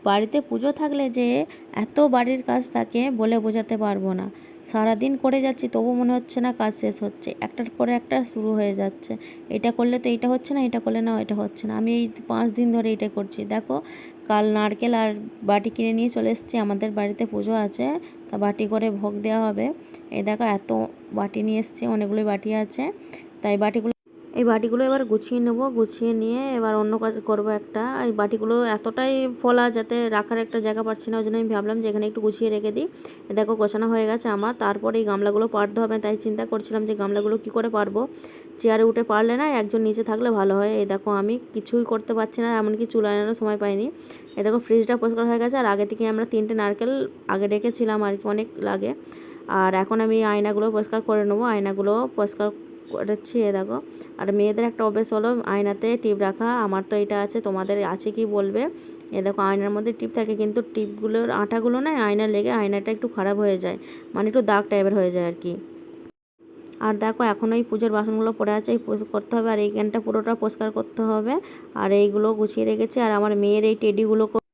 বাড়িতে পুজো থাকলে যে এত বাড়ির কাজ থাকে বলে বোঝাতে পারবো না। সারাদিন করে যাচ্ছি তবু মনে হচ্ছে না কাজ শেষ হচ্ছে, একটার পরে একটা শুরু হয়ে যাচ্ছে। এটা করলে তো এটা হচ্ছে না, এটা করলে না এটা হচ্ছে না। আমি এই 5 দিন ধরে এটা করছি। দেখো, কাল নারকেল আর বাটি কিনে নিয়ে চলে এসেছি, আমাদের বাড়িতে পুজো আছে, তা বাটি করে ভোগ দেওয়া হবে। এই দেখো এত বাটি নিয়ে এসেছি, অনেকগুলোই বাটি আছে। তাই এই বাটিগুলো এবার গুছিয়ে নেব, গুছিয়ে নিয়ে এবার অন্য কাজ করব একটা। এই বাটিগুলো এতটাই ফোলা যাতে রাখার একটা জায়গা পাচ্ছি না, ওই জন্য আমি ভাবলাম যে এখানে একটু গুছিয়ে রেখে দিই। দেখো গোছানো হয়ে গেছে আমার। তারপরে এই গামলাগুলো পারতে হবে, তাই চিন্তা করছিলাম যে গামলাগুলো কি করে পারবো। চেয়ারে উঠে পারলে না, একজন নিচে থাকলে ভালো হয়। এই দেখো আমি কিছুই করতে পারছি না, এমনকি চুল আনারও সময় পাইনি। এই দেখো ফ্রিজটা পরিষ্কার হয়ে গেছে, আর আগে থেকে আমরা 3টে নারকেল আগে রেখেছিলাম আর কি, অনেক লাগে। আর এখন আমি আয়নাগুলো পরিষ্কার করে নেবো, আয়নাগুলো পরিষ্কার করেছি। এ দেখো, আর মেয়েদের একটা অভ্যেস হলো আয়নাতে টিপ রাখা, আমার তো এটা আছে, তোমাদের আছে কি বলবে। এ দেখো আয়নার মধ্যে টিপ থাকে, কিন্তু টিপগুলোর আঠাগুলো না আয়না লেগে আয়নাটা একটু খারাপ হয়ে যায়, মানে একটু দাগ টাইপের হয়ে যায় আর কি। আর দেখো এখন ওই পুজোর বাসনগুলো পড়ে আছে, এই করতে হবে, আর এইখানটা পুরোটা পরিষ্কার করতে হবে। আর এইগুলো গুছিয়ে রেখেছি, আর আমার মেয়ের এই টেডিগুলো